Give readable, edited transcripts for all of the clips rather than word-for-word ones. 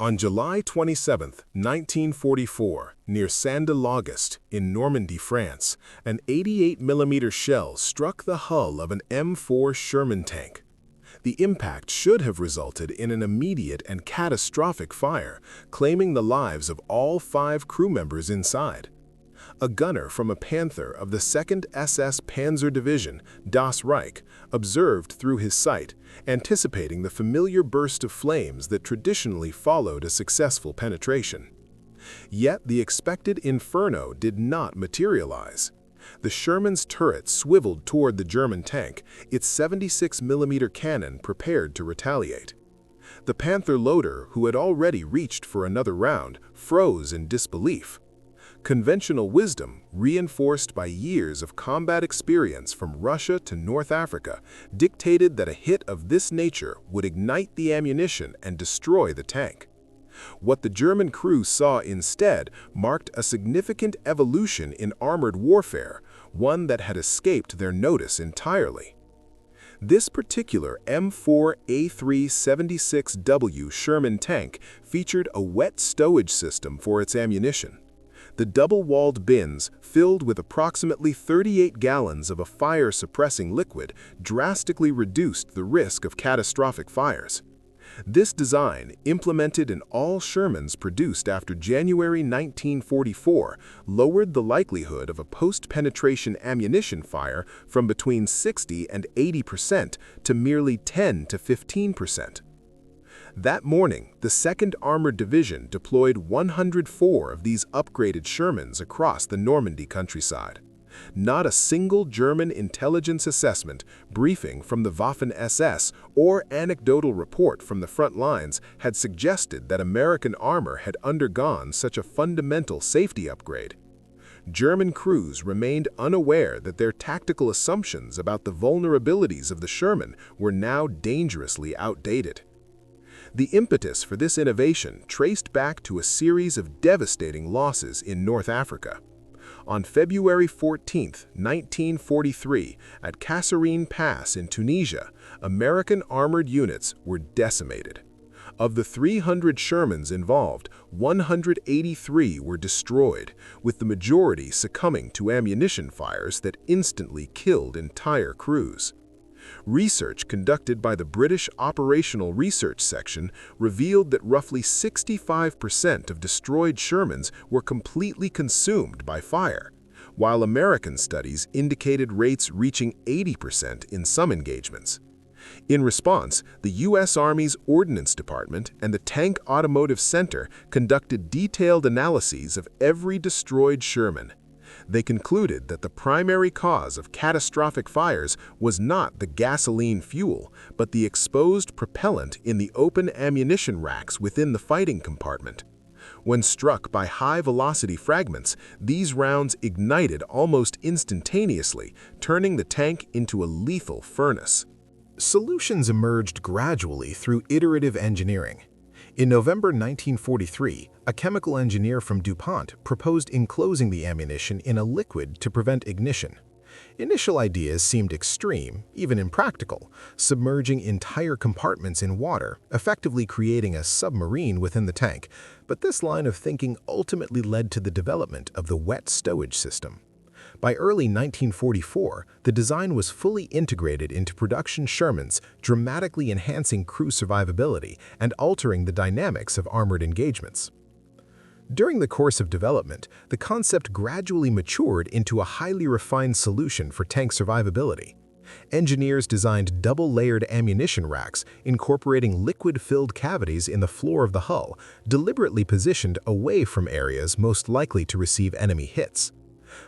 On July 27, 1944, near Saint-de-l'Auguste in Normandy, France, an 88mm shell struck the hull of an M4 Sherman tank. The impact should have resulted in an immediate and catastrophic fire, claiming the lives of all 5 crew members inside. A gunner from a Panther of the 2nd SS Panzer Division, Das Reich, observed through his sight, anticipating the familiar burst of flames that traditionally followed a successful penetration. Yet the expected inferno did not materialize. The Sherman's turret swiveled toward the German tank, its 76mm cannon prepared to retaliate. The Panther loader, who had already reached for another round, froze in disbelief. Conventional wisdom, reinforced by years of combat experience from Russia to North Africa, dictated that a hit of this nature would ignite the ammunition and destroy the tank. What the German crew saw instead marked a significant evolution in armored warfare, one that had escaped their notice entirely. This particular M4A376W Sherman tank featured a wet stowage system for its ammunition. The double-walled bins, filled with approximately 38 gallons of a fire-suppressing liquid, drastically reduced the risk of catastrophic fires. This design, implemented in all Shermans produced after January 1944, lowered the likelihood of a post-penetration ammunition fire from between 60 and 80% to merely 10 to 15%. That morning, the 2nd Armored Division deployed 104 of these upgraded Shermans across the Normandy countryside. Not a single German intelligence assessment, briefing from the Waffen-SS, or anecdotal report from the front lines had suggested that American armor had undergone such a fundamental safety upgrade. German crews remained unaware that their tactical assumptions about the vulnerabilities of the Sherman were now dangerously outdated. The impetus for this innovation traced back to a series of devastating losses in North Africa. On February 14, 1943, at Kasserine Pass in Tunisia, American armored units were decimated. Of the 300 Shermans involved, 183 were destroyed, with the majority succumbing to ammunition fires that instantly killed entire crews. Research conducted by the British Operational Research Section revealed that roughly 65% of destroyed Shermans were completely consumed by fire, while American studies indicated rates reaching 80% in some engagements. In response, the U.S. Army's Ordnance Department and the Tank Automotive Center conducted detailed analyses of every destroyed Sherman. They concluded that the primary cause of catastrophic fires was not the gasoline fuel, but the exposed propellant in the open ammunition racks within the fighting compartment. When struck by high-velocity fragments, these rounds ignited almost instantaneously, turning the tank into a lethal furnace. Solutions emerged gradually through iterative engineering. In November 1943, a chemical engineer from DuPont proposed enclosing the ammunition in a liquid to prevent ignition. Initial ideas seemed extreme, even impractical, submerging entire compartments in water, effectively creating a submarine within the tank, but this line of thinking ultimately led to the development of the Wet-Stowage system. By early 1944, the design was fully integrated into production Shermans, dramatically enhancing crew survivability and altering the dynamics of armored engagements. During the course of development, the concept gradually matured into a highly refined solution for tank survivability. Engineers designed double-layered ammunition racks, incorporating liquid-filled cavities in the floor of the hull, deliberately positioned away from areas most likely to receive enemy hits.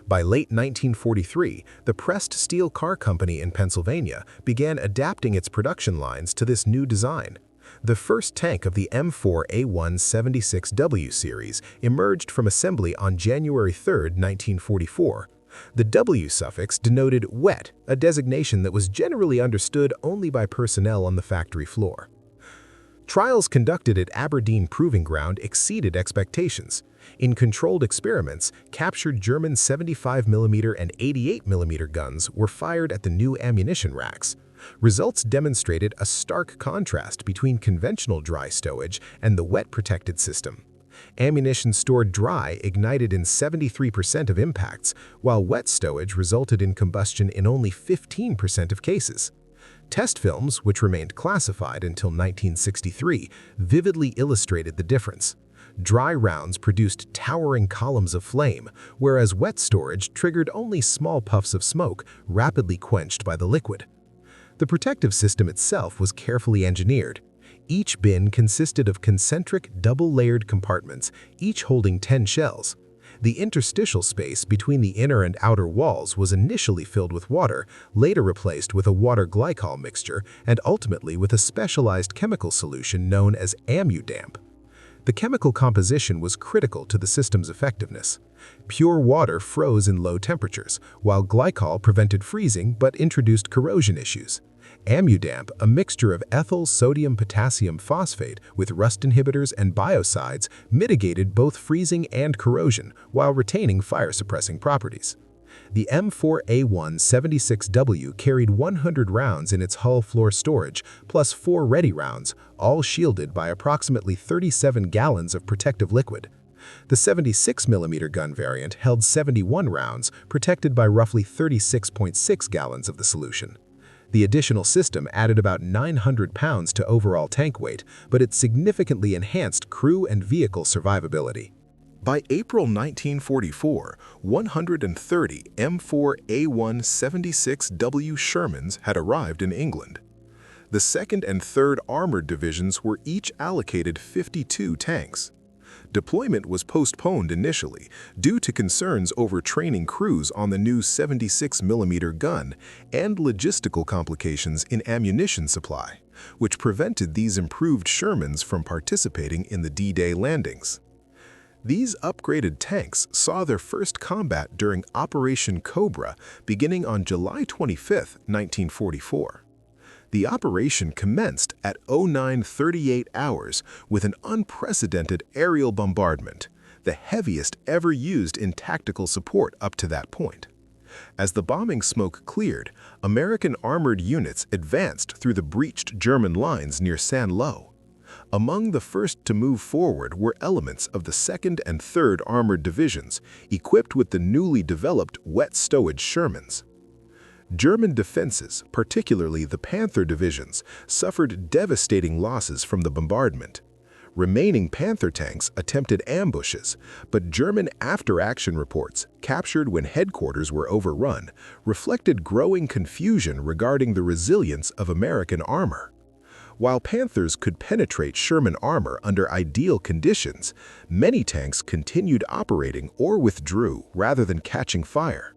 By late 1943, the Pressed Steel Car Company in Pennsylvania began adapting its production lines to this new design. The first tank of the M4A176W series emerged from assembly on January 3, 1944. The W suffix denoted wet, a designation that was generally understood only by personnel on the factory floor. Trials conducted at Aberdeen Proving Ground exceeded expectations. In controlled experiments, captured German 75mm and 88mm guns were fired at the new ammunition racks. Results demonstrated a stark contrast between conventional dry stowage and the wet-protected system. Ammunition stored dry ignited in 73% of impacts, while wet stowage resulted in combustion in only 15% of cases. Test films, which remained classified until 1963, vividly illustrated the difference. Dry rounds produced towering columns of flame, whereas wet storage triggered only small puffs of smoke, rapidly quenched by the liquid. The protective system itself was carefully engineered. Each bin consisted of concentric, double-layered compartments, each holding 10 shells. The interstitial space between the inner and outer walls was initially filled with water, later replaced with a water glycol mixture, and ultimately with a specialized chemical solution known as AmmoDamp. The chemical composition was critical to the system's effectiveness. Pure water froze in low temperatures, while glycol prevented freezing but introduced corrosion issues. AmmoDamp, a mixture of ethyl sodium potassium phosphate with rust inhibitors and biocides, mitigated both freezing and corrosion while retaining fire-suppressing properties. The M4A1-76W carried 100 rounds in its hull floor storage, plus 4 ready rounds, all shielded by approximately 37 gallons of protective liquid. The 76mm gun variant held 71 rounds, protected by roughly 36.6 gallons of the solution. The additional system added about 900 pounds to overall tank weight, but it significantly enhanced crew and vehicle survivability. By April 1944, 130 M4A1-76W Shermans had arrived in England. The 2nd and 3rd Armored Divisions were each allocated 52 tanks. Deployment was postponed initially due to concerns over training crews on the new 76mm gun and logistical complications in ammunition supply, which prevented these improved Shermans from participating in the D-Day landings. These upgraded tanks saw their first combat during Operation Cobra beginning on July 25, 1944. The operation commenced at 09:38 hours with an unprecedented aerial bombardment, the heaviest ever used in tactical support up to that point. As the bombing smoke cleared, American armored units advanced through the breached German lines near Saint-Lô. Among the first to move forward were elements of the 2nd and 3rd Armored Divisions, equipped with the newly developed Wet-Stowage Shermans. German defenses, particularly the Panther divisions, suffered devastating losses from the bombardment. Remaining Panther tanks attempted ambushes, but German after-action reports, captured when headquarters were overrun, reflected growing confusion regarding the resilience of American armor. While Panthers could penetrate Sherman armor under ideal conditions, many tanks continued operating or withdrew rather than catching fire.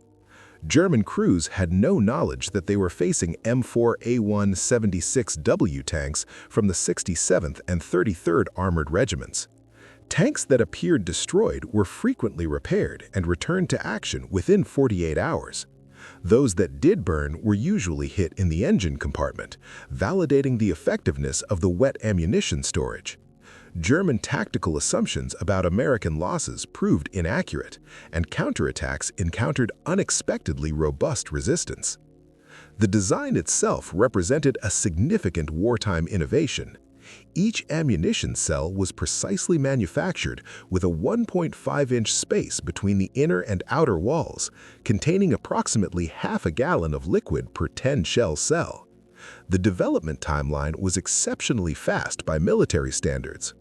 German crews had no knowledge that they were facing M4A1-76W tanks from the 67th and 33rd Armored Regiments. Tanks that appeared destroyed were frequently repaired and returned to action within 48 hours. Those that did burn were usually hit in the engine compartment, validating the effectiveness of the wet ammunition storage. German tactical assumptions about American losses proved inaccurate, and counterattacks encountered unexpectedly robust resistance. The design itself represented a significant wartime innovation. Each ammunition cell was precisely manufactured with a 1.5-inch space between the inner and outer walls, containing approximately half a gallon of liquid per 10-shell cell. The development timeline was exceptionally fast by military standards.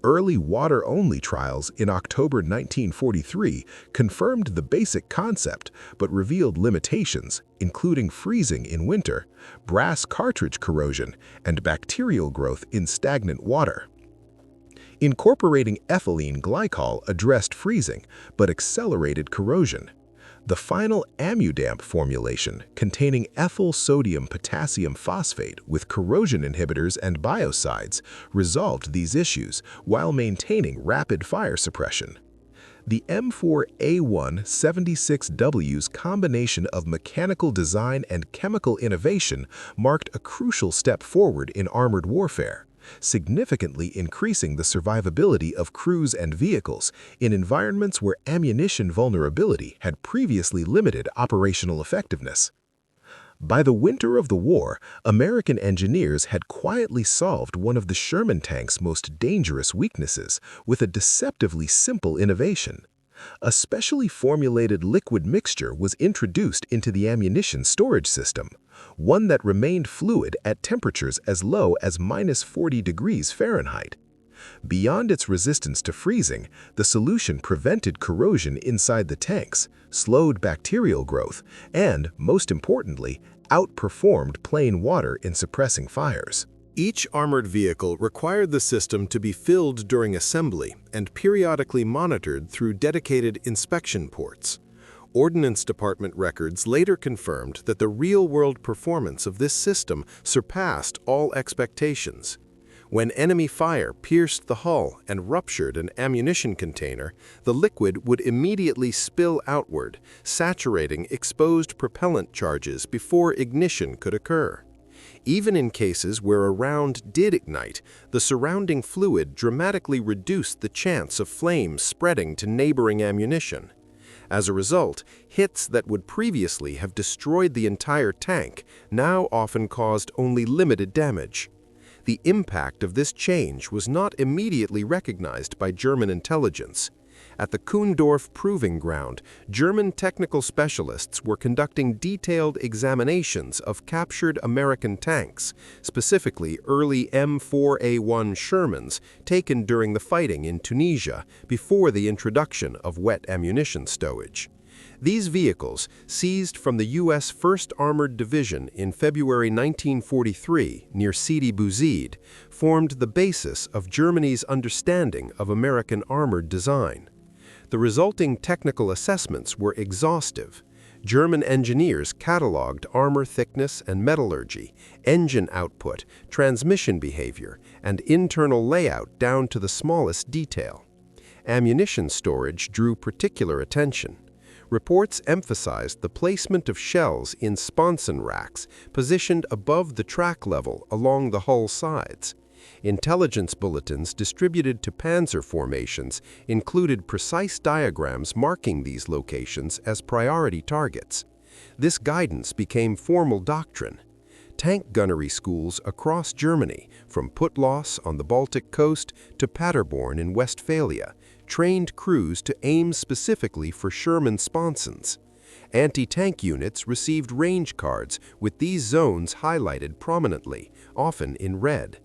Early water-only trials in October 1943 confirmed the basic concept but revealed limitations, including freezing in winter, brass cartridge corrosion, and bacterial growth in stagnant water. Incorporating ethylene glycol addressed freezing but accelerated corrosion. The final AmmoDamp formulation, containing ethyl sodium potassium phosphate with corrosion inhibitors and biocides, resolved these issues while maintaining rapid fire suppression. The M4A1-76W's combination of mechanical design and chemical innovation marked a crucial step forward in armored warfare, significantly increasing the survivability of crews and vehicles in environments where ammunition vulnerability had previously limited operational effectiveness. By the winter of the war, American engineers had quietly solved one of the Sherman tank's most dangerous weaknesses with a deceptively simple innovation. A specially formulated liquid mixture was introduced into the ammunition storage system, one that remained fluid at temperatures as low as -40 degrees Fahrenheit. Beyond its resistance to freezing, the solution prevented corrosion inside the tanks, slowed bacterial growth, and, most importantly, outperformed plain water in suppressing fires. Each armored vehicle required the system to be filled during assembly and periodically monitored through dedicated inspection ports. Ordnance Department records later confirmed that the real-world performance of this system surpassed all expectations. When enemy fire pierced the hull and ruptured an ammunition container, the liquid would immediately spill outward, saturating exposed propellant charges before ignition could occur. Even in cases where a round did ignite, the surrounding fluid dramatically reduced the chance of flames spreading to neighboring ammunition. As a result, hits that would previously have destroyed the entire tank now often caused only limited damage. The impact of this change was not immediately recognized by German intelligence. At the Kuhndorf Proving Ground, German technical specialists were conducting detailed examinations of captured American tanks, specifically early M4A1 Shermans taken during the fighting in Tunisia before the introduction of wet ammunition stowage. These vehicles, seized from the U.S. 1st Armored Division in February 1943 near Sidi Bouzid, formed the basis of Germany's understanding of American armored design. The resulting technical assessments were exhaustive. German engineers cataloged armor thickness and metallurgy, engine output, transmission behavior, and internal layout down to the smallest detail. Ammunition storage drew particular attention. Reports emphasized the placement of shells in sponson racks positioned above the track level along the hull sides. Intelligence bulletins distributed to panzer formations included precise diagrams marking these locations as priority targets. This guidance became formal doctrine. Tank gunnery schools across Germany, from Putlos on the Baltic coast to Paderborn in Westphalia, trained crews to aim specifically for Sherman sponsons. Anti-tank units received range cards with these zones highlighted prominently, often in red.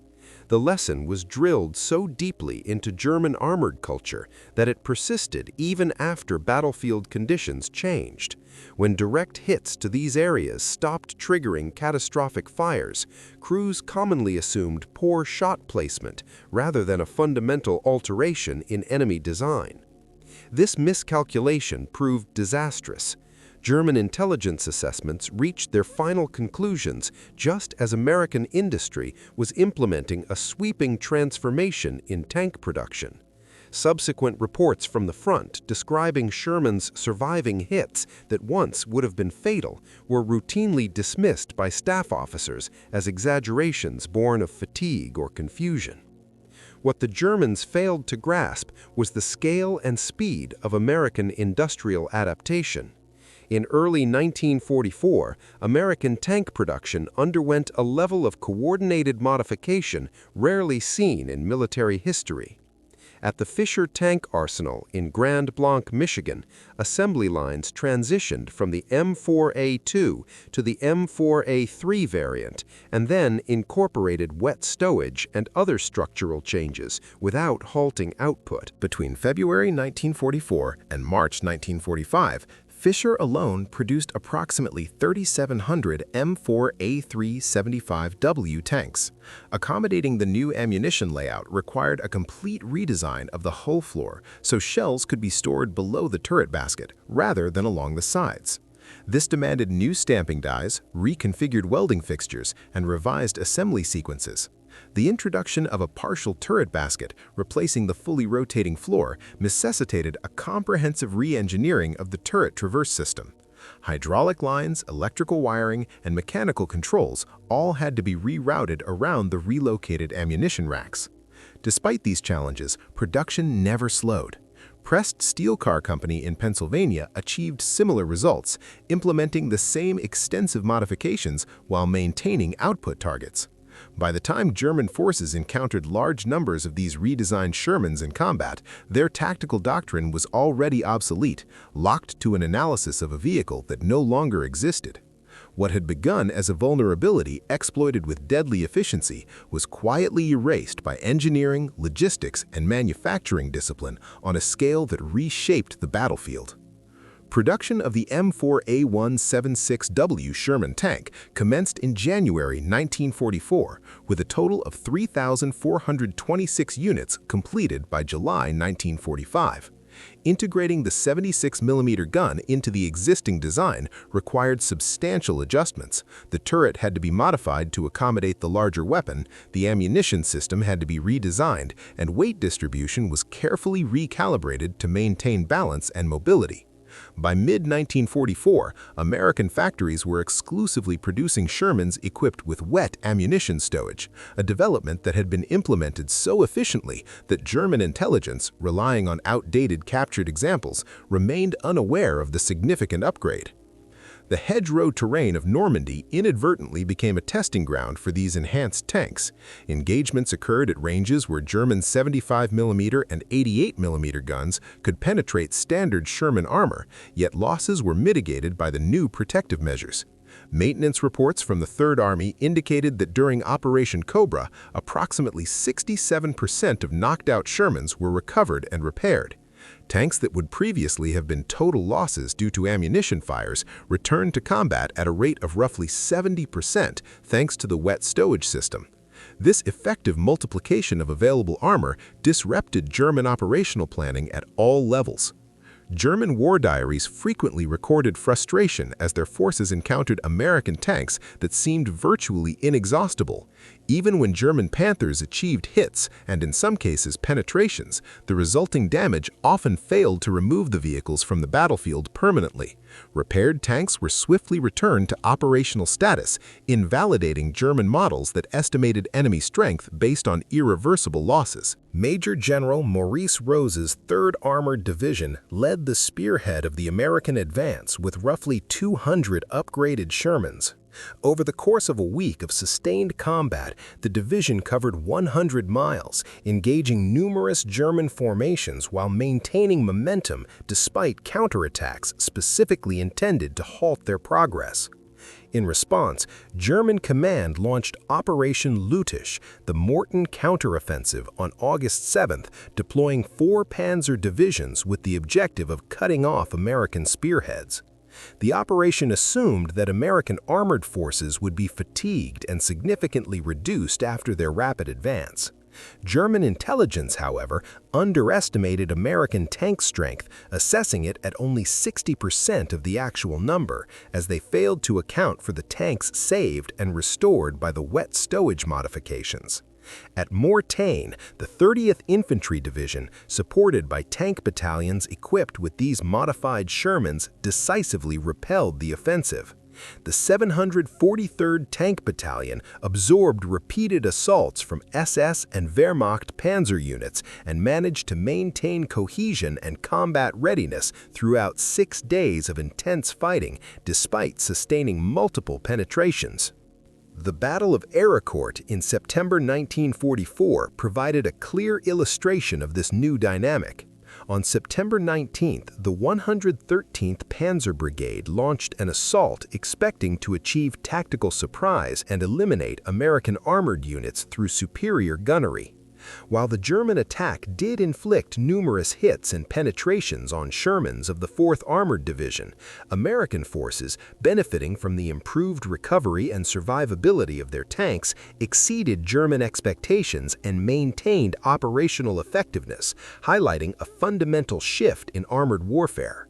The lesson was drilled so deeply into German armored culture that it persisted even after battlefield conditions changed. When direct hits to these areas stopped triggering catastrophic fires, crews commonly assumed poor shot placement rather than a fundamental alteration in enemy design. This miscalculation proved disastrous. German intelligence assessments reached their final conclusions just as American industry was implementing a sweeping transformation in tank production. Subsequent reports from the front describing Sherman's surviving hits that once would have been fatal were routinely dismissed by staff officers as exaggerations born of fatigue or confusion. What the Germans failed to grasp was the scale and speed of American industrial adaptation. In early 1944, American tank production underwent a level of coordinated modification rarely seen in military history. At the Fisher Tank Arsenal in Grand Blanc, Michigan, assembly lines transitioned from the M4A2 to the M4A3 variant and then incorporated wet stowage and other structural changes without halting output. Between February 1944 and March 1945, Fisher alone produced approximately 3,700 M4A375W tanks. Accommodating the new ammunition layout required a complete redesign of the hull floor so shells could be stored below the turret basket rather than along the sides. This demanded new stamping dies, reconfigured welding fixtures, and revised assembly sequences. The introduction of a partial turret basket, replacing the fully rotating floor, necessitated a comprehensive re-engineering of the turret traverse system. Hydraulic lines, electrical wiring, and mechanical controls all had to be rerouted around the relocated ammunition racks. Despite these challenges, production never slowed. Pressed Steel Car Company in Pennsylvania achieved similar results, implementing the same extensive modifications while maintaining output targets. By the time German forces encountered large numbers of these redesigned Shermans in combat, their tactical doctrine was already obsolete, locked to an analysis of a vehicle that no longer existed. What had begun as a vulnerability exploited with deadly efficiency was quietly erased by engineering, logistics, and manufacturing discipline on a scale that reshaped the battlefield. Production of the M4A176W Sherman tank commenced in January 1944, with a total of 3,426 units completed by July 1945. Integrating the 76mm gun into the existing design required substantial adjustments. The turret had to be modified to accommodate the larger weapon, the ammunition system had to be redesigned, and weight distribution was carefully recalibrated to maintain balance and mobility. By mid-1944, American factories were exclusively producing Shermans equipped with wet ammunition stowage, a development that had been implemented so efficiently that German intelligence, relying on outdated captured examples, remained unaware of the significant upgrade. The hedgerow terrain of Normandy inadvertently became a testing ground for these enhanced tanks. Engagements occurred at ranges where German 75mm and 88mm guns could penetrate standard Sherman armor, yet losses were mitigated by the new protective measures. Maintenance reports from the Third Army indicated that during Operation Cobra, approximately 67% of knocked-out Shermans were recovered and repaired. Tanks that would previously have been total losses due to ammunition fires returned to combat at a rate of roughly 70% thanks to the Wet-Stowage system. This effective multiplication of available armor disrupted German operational planning at all levels. German war diaries frequently recorded frustration as their forces encountered American tanks that seemed virtually inexhaustible. Even when German Panthers achieved hits, and in some cases penetrations, the resulting damage often failed to remove the vehicles from the battlefield permanently. Repaired tanks were swiftly returned to operational status, invalidating German models that estimated enemy strength based on irreversible losses. Major General Maurice Rose's 3rd Armored Division led the spearhead of the American advance with roughly 200 upgraded Shermans. Over the course of a week of sustained combat, the division covered 100 miles, engaging numerous German formations while maintaining momentum despite counterattacks specifically intended to halt their progress. In response, German command launched Operation Lüttich, the Morton counteroffensive, on August 7th, deploying 4 panzer divisions with the objective of cutting off American spearheads. The operation assumed that American armored forces would be fatigued and significantly reduced after their rapid advance. German intelligence, however, underestimated American tank strength, assessing it at only 60% of the actual number, as they failed to account for the tanks saved and restored by the Wet-Stowage modifications. At Mortain, the 30th Infantry Division, supported by tank battalions equipped with these modified Shermans, decisively repelled the offensive. The 743rd Tank Battalion absorbed repeated assaults from SS and Wehrmacht panzer units and managed to maintain cohesion and combat readiness throughout 6 days of intense fighting, despite sustaining multiple penetrations. The Battle of Ericourt in September 1944 provided a clear illustration of this new dynamic. On September 19th, the 113th Panzer Brigade launched an assault expecting to achieve tactical surprise and eliminate American armored units through superior gunnery. While the German attack did inflict numerous hits and penetrations on Shermans of the 4th Armored Division, American forces, benefiting from the improved recovery and survivability of their tanks, exceeded German expectations and maintained operational effectiveness, highlighting a fundamental shift in armored warfare.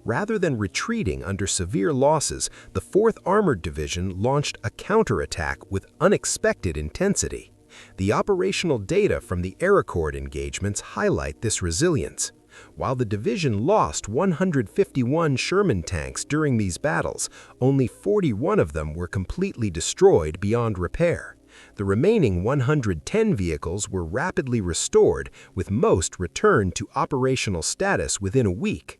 Rather than retreating under severe losses, the 4th Armored Division launched a counterattack with unexpected intensity. The operational data from the Ericourt engagements highlight this resilience. While the division lost 151 Sherman tanks during these battles, only 41 of them were completely destroyed beyond repair. The remaining 110 vehicles were rapidly restored, with most returned to operational status within a week.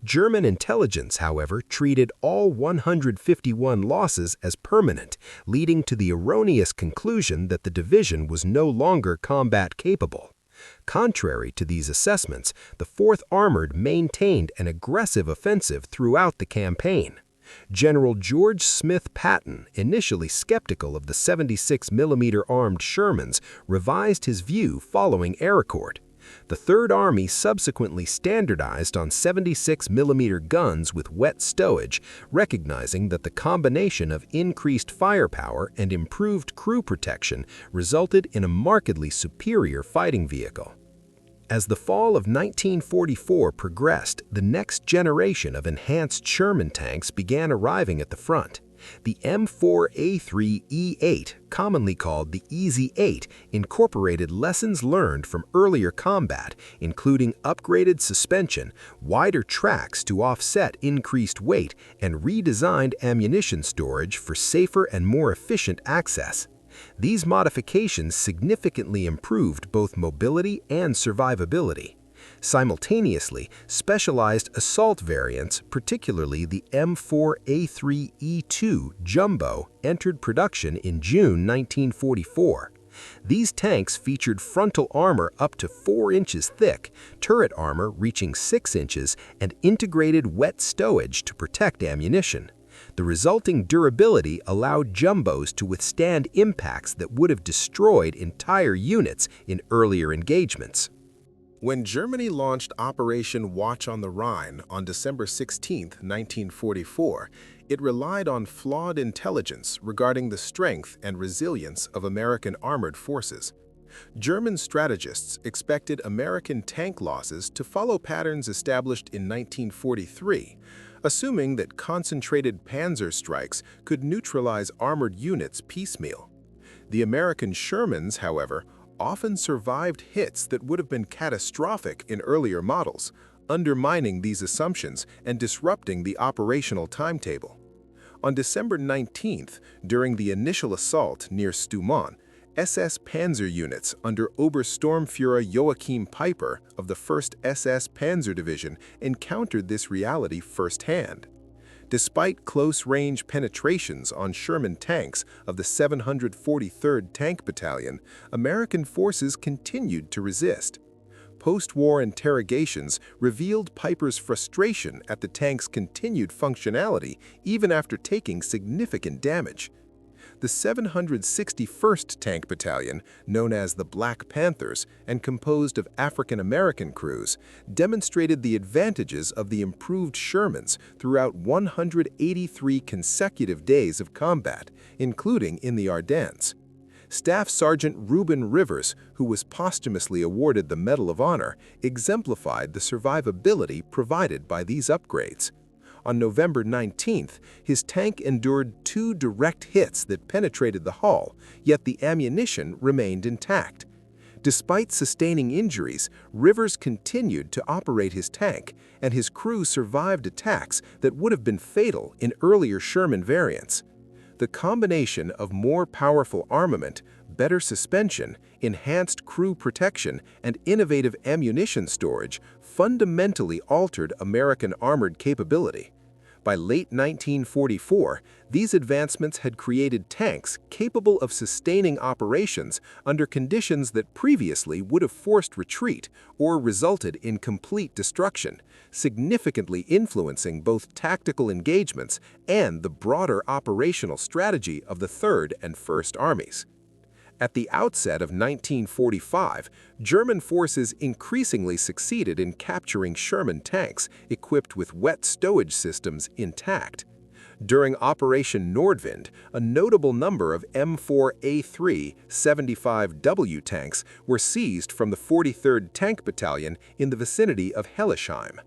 German intelligence, however, treated all 151 losses as permanent, leading to the erroneous conclusion that the division was no longer combat capable. Contrary to these assessments, the 4th Armored maintained an aggressive offensive throughout the campaign. General George Smith Patton, initially skeptical of the 76mm armed Shermans, revised his view following Ericourt. The Third Army subsequently standardized on 76mm guns with wet stowage, recognizing that the combination of increased firepower and improved crew protection resulted in a markedly superior fighting vehicle. As the fall of 1944 progressed, the next generation of enhanced Sherman tanks began arriving at the front. The M4A3E8, commonly called the Easy 8, incorporated lessons learned from earlier combat, including upgraded suspension, wider tracks to offset increased weight, and redesigned ammunition storage for safer and more efficient access. These modifications significantly improved both mobility and survivability. Simultaneously, specialized assault variants, particularly the M4A3E2 Jumbo, entered production in June 1944. These tanks featured frontal armor up to 4 inches thick, turret armor reaching 6 inches, and integrated wet stowage to protect ammunition. The resulting durability allowed Jumbos to withstand impacts that would have destroyed entire units in earlier engagements. When Germany launched Operation Watch on the Rhine on December 16, 1944, it relied on flawed intelligence regarding the strength and resilience of American armored forces. German strategists expected American tank losses to follow patterns established in 1943, assuming that concentrated panzer strikes could neutralize armored units piecemeal. The American Shermans, however, often survived hits that would have been catastrophic in earlier models, undermining these assumptions and disrupting the operational timetable. On December 19th, during the initial assault near Stoumont, SS Panzer units under Obersturmführer Joachim Peiper of the 1st SS Panzer Division encountered this reality firsthand. Despite close-range penetrations on Sherman tanks of the 743rd Tank Battalion, American forces continued to resist. Post-war interrogations revealed Piper's frustration at the tank's continued functionality even after taking significant damage. The 761st Tank Battalion, known as the Black Panthers and composed of African-American crews, demonstrated the advantages of the improved Shermans throughout 183 consecutive days of combat, including in the Ardennes. Staff Sergeant Reuben Rivers, who was posthumously awarded the Medal of Honor, exemplified the survivability provided by these upgrades. On November 19th, his tank endured 2 direct hits that penetrated the hull, yet the ammunition remained intact. Despite sustaining injuries, Rivers continued to operate his tank, and his crew survived attacks that would have been fatal in earlier Sherman variants. The combination of more powerful armament, better suspension, enhanced crew protection, and innovative ammunition storage fundamentally altered American armored capability. By late 1944, these advancements had created tanks capable of sustaining operations under conditions that previously would have forced retreat or resulted in complete destruction, significantly influencing both tactical engagements and the broader operational strategy of the Third and First Armies. At the outset of 1945, German forces increasingly succeeded in capturing Sherman tanks equipped with wet stowage systems intact. During Operation Nordwind, a notable number of M4A3 75W tanks were seized from the 43rd Tank Battalion in the vicinity of Hellesheim.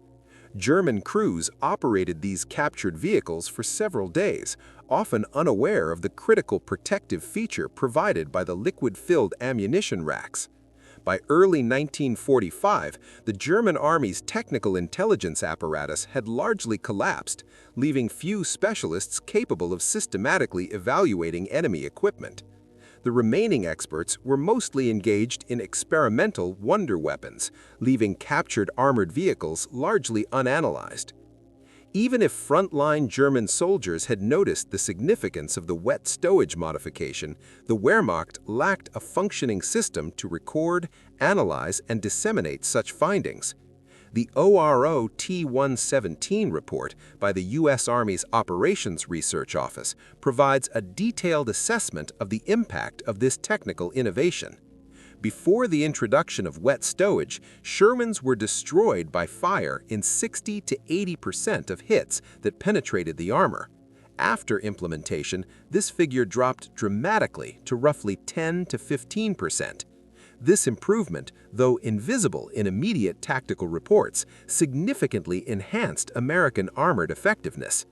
German crews operated these captured vehicles for several days, often unaware of the critical protective feature provided by the liquid-filled ammunition racks. By early 1945, the German Army's technical intelligence apparatus had largely collapsed, leaving few specialists capable of systematically evaluating enemy equipment. The remaining experts were mostly engaged in experimental wonder weapons, leaving captured armored vehicles largely unanalyzed. Even if frontline German soldiers had noticed the significance of the wet stowage modification, the Wehrmacht lacked a functioning system to record, analyze, and disseminate such findings. The ORO T-117 report by the U.S. Army's Operations Research Office provides a detailed assessment of the impact of this technical innovation. Before the introduction of wet stowage, Shermans were destroyed by fire in 60 to 80% of hits that penetrated the armor. After implementation, this figure dropped dramatically to roughly 10 to 15%. This improvement, though invisible in immediate tactical reports, significantly enhanced American armored effectiveness.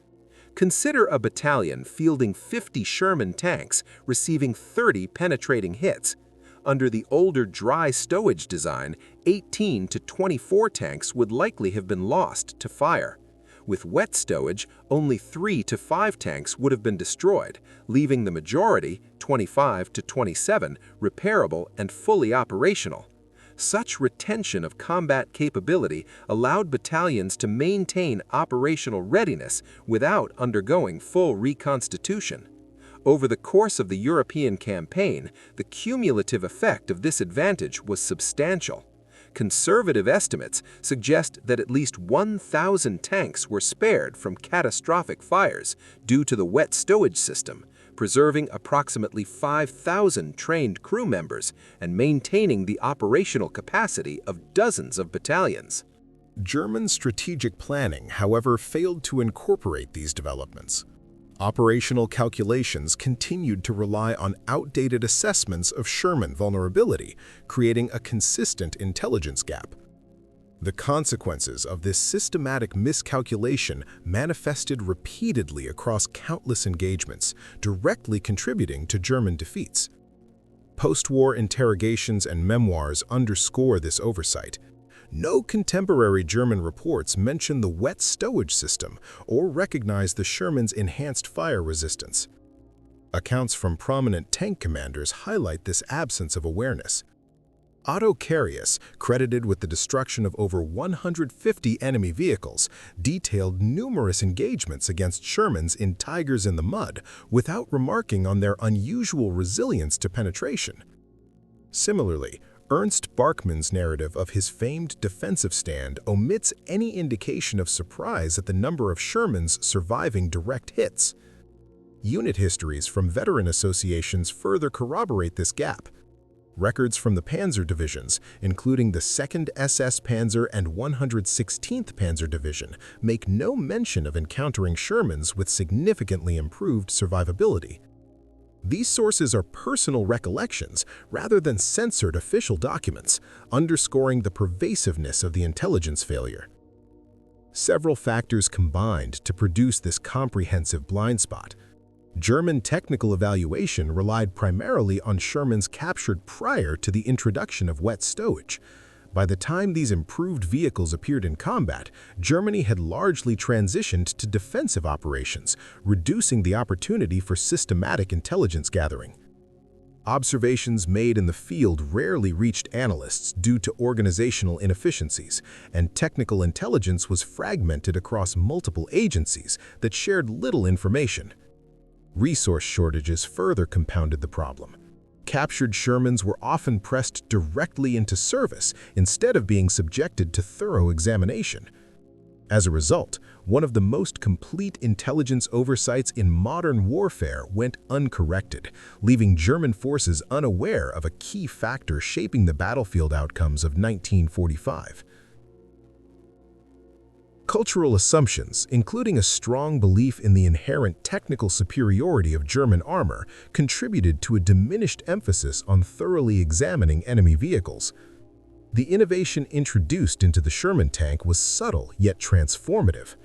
Consider a battalion fielding 50 Sherman tanks receiving 30 penetrating hits. Under the older dry stowage design, 18 to 24 tanks would likely have been lost to fire. With wet stowage, only 3 to 5 tanks would have been destroyed, leaving the majority, 25 to 27, repairable and fully operational. Such retention of combat capability allowed battalions to maintain operational readiness without undergoing full reconstitution. Over the course of the European campaign, the cumulative effect of this advantage was substantial. Conservative estimates suggest that at least 1,000 tanks were spared from catastrophic fires due to the wet stowage system, preserving approximately 5,000 trained crew members and maintaining the operational capacity of dozens of battalions. German strategic planning, however, failed to incorporate these developments. Operational calculations continued to rely on outdated assessments of Sherman vulnerability, creating a consistent intelligence gap. The consequences of this systematic miscalculation manifested repeatedly across countless engagements, directly contributing to German defeats. Post-war interrogations and memoirs underscore this oversight. No contemporary German reports mention the wet stowage system or recognize the Sherman's enhanced fire resistance. Accounts from prominent tank commanders highlight this absence of awareness. Otto Carius, credited with the destruction of over 150 enemy vehicles, detailed numerous engagements against Shermans in Tigers in the Mud without remarking on their unusual resilience to penetration. Similarly, Ernst Barkmann's narrative of his famed defensive stand omits any indication of surprise at the number of Shermans surviving direct hits. Unit histories from veteran associations further corroborate this gap. Records from the Panzer divisions, including the 2nd SS Panzer and 116th Panzer Division, make no mention of encountering Shermans with significantly improved survivability. These sources are personal recollections rather than censored official documents, underscoring the pervasiveness of the intelligence failure. Several factors combined to produce this comprehensive blind spot. German technical evaluation relied primarily on Shermans captured prior to the introduction of wet stowage. By the time these improved vehicles appeared in combat, Germany had largely transitioned to defensive operations, reducing the opportunity for systematic intelligence gathering. Observations made in the field rarely reached analysts due to organizational inefficiencies, and technical intelligence was fragmented across multiple agencies that shared little information. Resource shortages further compounded the problem. Captured Shermans were often pressed directly into service instead of being subjected to thorough examination. As a result, one of the most complete intelligence oversights in modern warfare went uncorrected, leaving German forces unaware of a key factor shaping the battlefield outcomes of 1945. Cultural assumptions, including a strong belief in the inherent technical superiority of German armor, contributed to a diminished emphasis on thoroughly examining enemy vehicles. The innovation introduced into the Sherman tank was subtle yet transformative.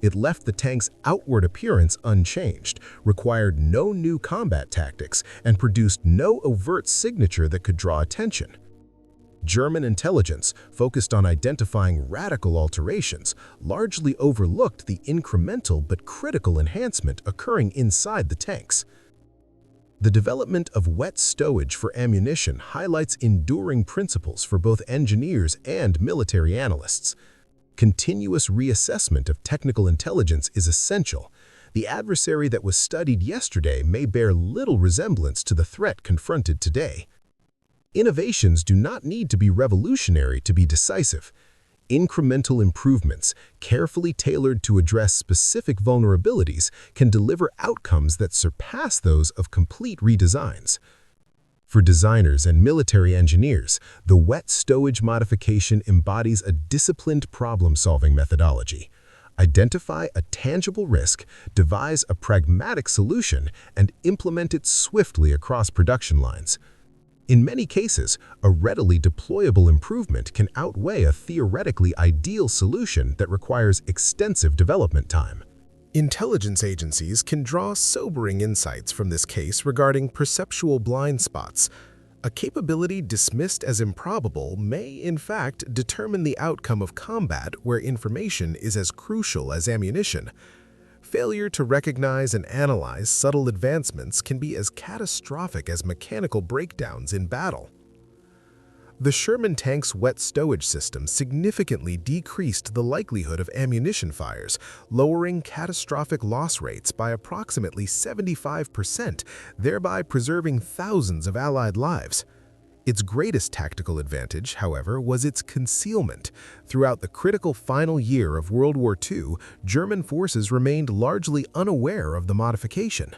It left the tank's outward appearance unchanged, required no new combat tactics, and produced no overt signature that could draw attention. German intelligence, focused on identifying radical alterations, largely overlooked the incremental but critical enhancement occurring inside the tanks. The development of wet stowage for ammunition highlights enduring principles for both engineers and military analysts. Continuous reassessment of technical intelligence is essential. The adversary that was studied yesterday may bear little resemblance to the threat confronted today. Innovations do not need to be revolutionary to be decisive. Incremental improvements, carefully tailored to address specific vulnerabilities, can deliver outcomes that surpass those of complete redesigns. For designers and military engineers, the wet stowage modification embodies a disciplined problem-solving methodology. Identify a tangible risk, devise a pragmatic solution, and implement it swiftly across production lines. In many cases, a readily deployable improvement can outweigh a theoretically ideal solution that requires extensive development time. Intelligence agencies can draw sobering insights from this case regarding perceptual blind spots. A capability dismissed as improbable may, in fact, determine the outcome of combat where information is as crucial as ammunition. Failure to recognize and analyze subtle advancements can be as catastrophic as mechanical breakdowns in battle. The Sherman tank's wet stowage system significantly decreased the likelihood of ammunition fires, lowering catastrophic loss rates by approximately 75%, thereby preserving thousands of Allied lives. Its greatest tactical advantage, however, was its concealment. Throughout the critical final year of World War II, German forces remained largely unaware of the modification.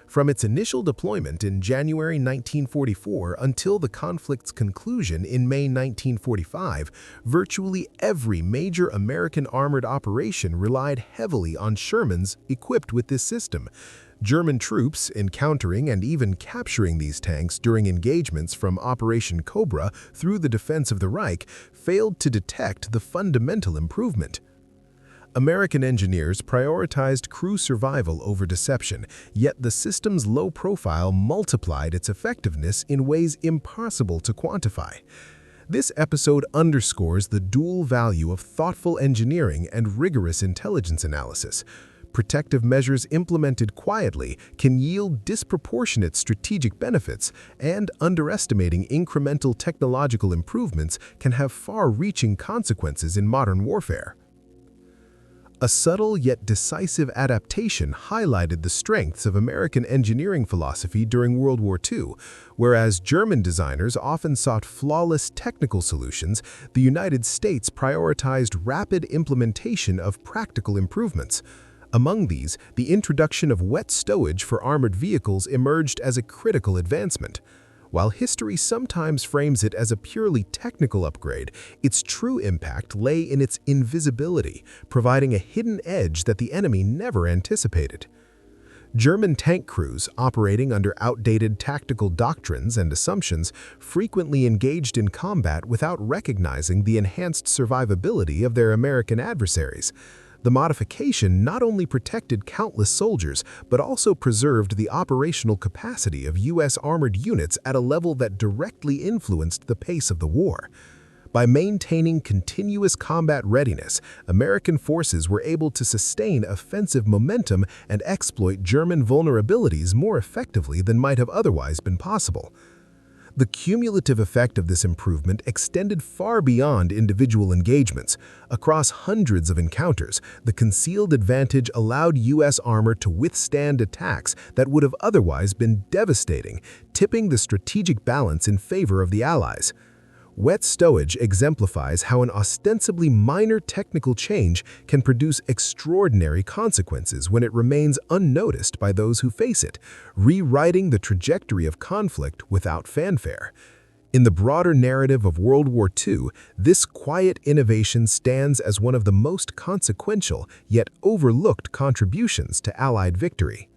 From its initial deployment in January 1944 until the conflict's conclusion in May 1945, virtually every major American armored operation relied heavily on Shermans equipped with this system. German troops, encountering and even capturing these tanks during engagements from Operation Cobra through the defense of the Reich, failed to detect the fundamental improvement. American engineers prioritized crew survival over deception, yet the system's low profile multiplied its effectiveness in ways impossible to quantify. This episode underscores the dual value of thoughtful engineering and rigorous intelligence analysis. Protective measures implemented quietly can yield disproportionate strategic benefits, and underestimating incremental technological improvements can have far-reaching consequences in modern warfare. A subtle yet decisive adaptation highlighted the strengths of American engineering philosophy during World War II. Whereas German designers often sought flawless technical solutions, the United States prioritized rapid implementation of practical improvements. Among these, the introduction of wet stowage for armored vehicles emerged as a critical advancement. While history sometimes frames it as a purely technical upgrade, its true impact lay in its invisibility, providing a hidden edge that the enemy never anticipated. German tank crews, operating under outdated tactical doctrines and assumptions, frequently engaged in combat without recognizing the enhanced survivability of their American adversaries. The modification not only protected countless soldiers, but also preserved the operational capacity of U.S. armored units at a level that directly influenced the pace of the war. By maintaining continuous combat readiness, American forces were able to sustain offensive momentum and exploit German vulnerabilities more effectively than might have otherwise been possible. The cumulative effect of this improvement extended far beyond individual engagements. Across hundreds of encounters, the concealed advantage allowed U.S. armor to withstand attacks that would have otherwise been devastating, tipping the strategic balance in favor of the Allies. Wet stowage exemplifies how an ostensibly minor technical change can produce extraordinary consequences when it remains unnoticed by those who face it, rewriting the trajectory of conflict without fanfare. In the broader narrative of World War II, this quiet innovation stands as one of the most consequential yet overlooked contributions to Allied victory.